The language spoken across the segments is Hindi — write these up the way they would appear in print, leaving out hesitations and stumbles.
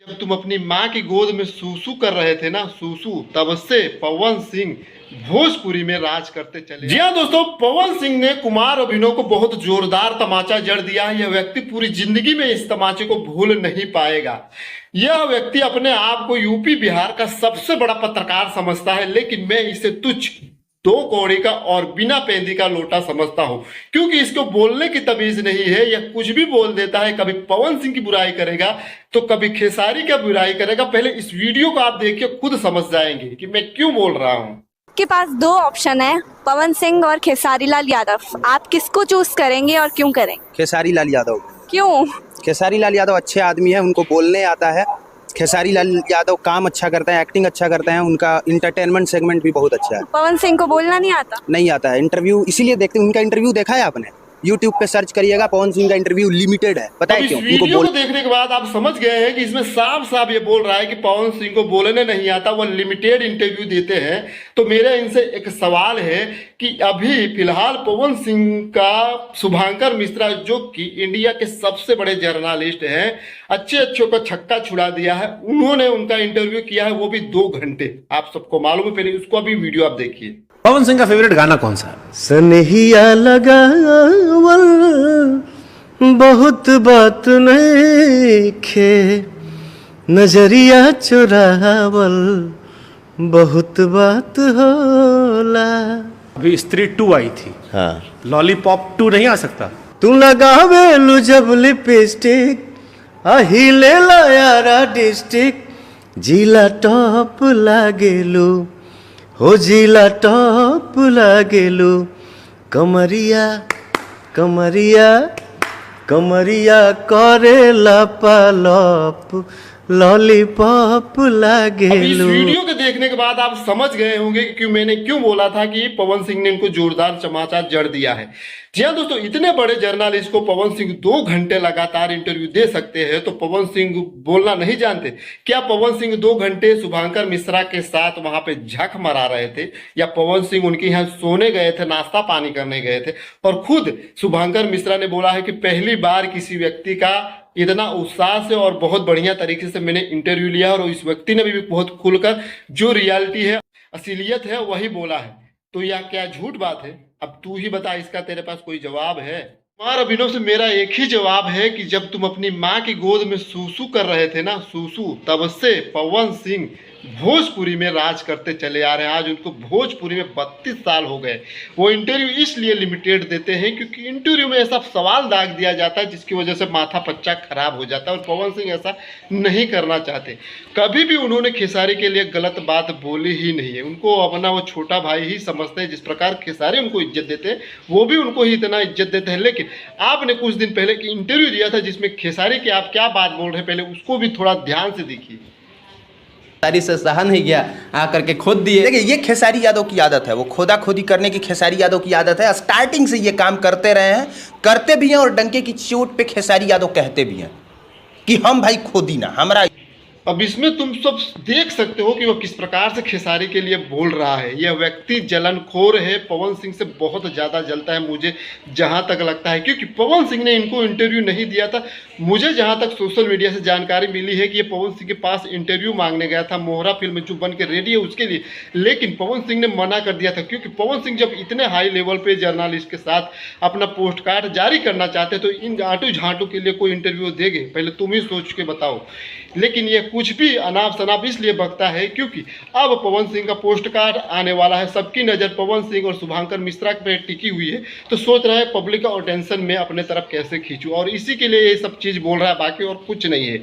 जब तुम अपनी माँ की गोद में सूसू कर रहे थे ना, सूसू, तब से पवन सिंह भोजपुरी में राज करते चले। जी हाँ दोस्तों, पवन सिंह ने कुमार अभिनव को बहुत जोरदार तमाचा जड़ दिया है। यह व्यक्ति पूरी जिंदगी में इस तमाचे को भूल नहीं पाएगा। यह व्यक्ति अपने आप को यूपी बिहार का सबसे बड़ा पत्रकार समझता है, लेकिन मैं इसे तुच्छ, दो कौड़ी का और बिना पेंदी का लोटा समझता हूं, क्योंकि इसको बोलने की तमीज नहीं है। यह कुछ भी बोल देता है, कभी पवन सिंह की बुराई करेगा तो कभी खेसारी का बुराई करेगा। पहले इस वीडियो को आप देखिए, खुद समझ जाएंगे कि मैं क्यों बोल रहा हूं। आपके पास दो ऑप्शन है, पवन सिंह और खेसारी लाल यादव। आप किसको चूज करेंगे और क्यों करेंगे? खेसारी लाल यादव। क्यों? खेसारी लाल यादव अच्छे आदमी है, उनको बोलने आता है। खेसारी लाल यादव काम अच्छा करते हैं, एक्टिंग अच्छा करते हैं, उनका इंटरटेनमेंट सेगमेंट भी बहुत अच्छा है। पवन सिंह को बोलना नहीं आता? नहीं आता है। इंटरव्यू इसीलिए देखते हैं, उनका इंटरव्यू देखा है आपने? यूट्यूब पे सर्च करिएगा, पवन सिंह का इंटरव्यू लिमिटेड है। पता है क्यों? वीडियो को देखने के बाद आप समझ गए हैं कि इसमें साफ साफ ये बोल रहा है कि पवन सिंह को बोलने नहीं आता, वो लिमिटेड इंटरव्यू देते हैं। तो मेरा इनसे एक सवाल है कि अभी फिलहाल पवन सिंह का शुभांकर मिश्रा, जो कि इंडिया के सबसे बड़े जर्नलिस्ट हैं, अच्छे अच्छों का छक्का छुड़ा दिया है, उन्होंने उनका इंटरव्यू किया है, वो भी 2 घंटे। आप सबको मालूम है, पहले उसको अभी वीडियो आप देखिए। पवन सिंह का फेवरेट गाना कौन सा है? सनहिया लगावल बहुत बात नइखे, नजरिया चुरावल बहुत बात होला। अभी स्त्री 2 आई थी। हाँ, लॉलीपॉप 2 नहीं आ सकता? तू लगावेलू जब लिपस्टिक, अहिले यारा डिस्ट्रिक्ट, जिला टॉप लागेलू, हो जिला टॉप लागेलू, कमरिया कमरिया कमरिया करेला पालप, लॉलीपॉप लागेलू। इस वीडियो के देखने के बाद आप समझ गए होंगे कि मैंने क्यों बोला था कि पवन सिंह ने इनको जोरदार तमाचा जड़ दिया है। जी हाँ दोस्तों, इतने बड़े जर्नलिस्ट को पवन सिंह 2 घंटे लगातार इंटरव्यू दे सकते हैं, तो पवन सिंह बोलना नहीं जानते क्या? पवन सिंह 2 घंटे शुभांकर मिश्रा के साथ वहां पे झक मरा रहे थे, या पवन सिंह उनके यहाँ सोने गए थे, नाश्ता पानी करने गए थे? और खुद शुभांकर मिश्रा ने बोला है कि पहली बार किसी व्यक्ति का इतना उत्साह से और बहुत बढ़िया तरीके से मैंने इंटरव्यू लिया, और इस व्यक्ति ने भी बहुत खुलकर जो रियलिटी है, असलियत है, वही बोला है। तो यह क्या झूठ बात है? अब तू ही बता, इसका तेरे पास कोई जवाब है? कुमार अभिनव से मेरा एक ही जवाब है कि जब तुम अपनी माँ की गोद में सूसू कर रहे थे ना, सूसू, तब से पवन सिंह भोजपुरी में राज करते चले आ रहे हैं। आज उनको भोजपुरी में 32 साल हो गए। वो इंटरव्यू इसलिए लिमिटेड देते हैं क्योंकि इंटरव्यू में ऐसा सवाल दाग दिया जाता है जिसकी वजह से माथा पच्चा खराब हो जाता है, और पवन सिंह ऐसा नहीं करना चाहते। कभी भी उन्होंने खेसारी के लिए गलत बात बोली ही नहीं है। उनको अपना वो छोटा भाई ही समझते हैं। जिस प्रकार खेसारी उनको इज्जत देते हैं, वो भी उनको ही इतना इज्जत देते हैं। लेकिन आपने कुछ दिन पहले इंटरव्यू दिया था जिसमें खेसारी की आप क्या बात बोल रहे हैं, पहले उसको भी थोड़ा ध्यान से देखिए। खेसारी से सहा नहीं गया, आकर के खोद दिए। देखिए, ये खेसारी यादव की आदत है, वो खोदा खोदी करने की खेसारी यादव की आदत है। स्टार्टिंग से ये काम करते रहे हैं, करते भी हैं, और डंके की चोट पे खेसारी यादव कहते भी हैं कि हम भाई खोदी ना हमारा। अब इसमें तुम सब देख सकते हो कि वो किस प्रकार से खेसारी के लिए बोल रहा है। यह व्यक्ति जलनखोर है, पवन सिंह से बहुत ज़्यादा जलता है, मुझे जहाँ तक लगता है, क्योंकि पवन सिंह ने इनको इंटरव्यू नहीं दिया था। मुझे जहाँ तक सोशल मीडिया से जानकारी मिली है कि ये पवन सिंह के पास इंटरव्यू मांगने गया था, मोहरा फिल्म जो बन के रेडी है उसके लिए, लेकिन पवन सिंह ने मना कर दिया था। क्योंकि पवन सिंह जब इतने हाई लेवल पे जर्नलिस्ट के साथ अपना पोस्ट कार्ड जारी करना चाहते तो इन आटू झाटू के लिए कोई इंटरव्यू देंगे? पहले तुम ही सोच के बताओ। लेकिन ये कुछ भी अनाप शनाप इसलिए बकता है क्योंकि अब पवन सिंह का पोस्ट कार्ड आने वाला है। सबकी नज़र पवन सिंह और शुभांकर मिश्रा पे टिकी हुई है, तो सोच रहा है पब्लिक का अटेंशन में अपने तरफ कैसे खींचूं, और इसी के लिए ये सब चीज़ बोल रहा है, बाकी और कुछ नहीं है।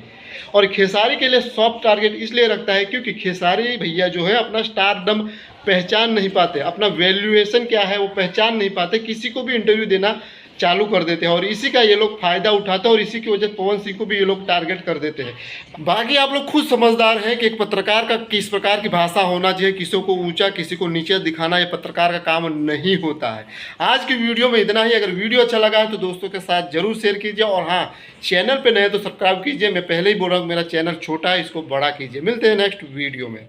और खेसारी के लिए सॉफ्ट टारगेट इसलिए रखता है क्योंकि खेसारी भैया जो है अपना स्टारडम पहचान नहीं पाते, अपना वैल्यूएशन क्या है वो पहचान नहीं पाते, किसी को भी इंटरव्यू देना चालू कर देते हैं, और इसी का ये लोग फायदा उठाते हैं, और इसी की वजह से पवन सिंह को भी ये लोग टारगेट कर देते हैं। बाकी आप लोग खुद समझदार हैं कि एक पत्रकार का किस प्रकार की भाषा होना चाहिए, किसी को ऊंचा किसी को नीचे दिखाना, ये पत्रकार का काम नहीं होता है। आज की वीडियो में इतना ही। अगर वीडियो अच्छा लगा है तो दोस्तों के साथ जरूर शेयर कीजिए, और हाँ, चैनल पर नए तो सब्सक्राइब कीजिए। मैं पहले ही बोल रहा हूँ मेरा चैनल छोटा है, इसको बड़ा कीजिए। मिलते हैं नेक्स्ट वीडियो में।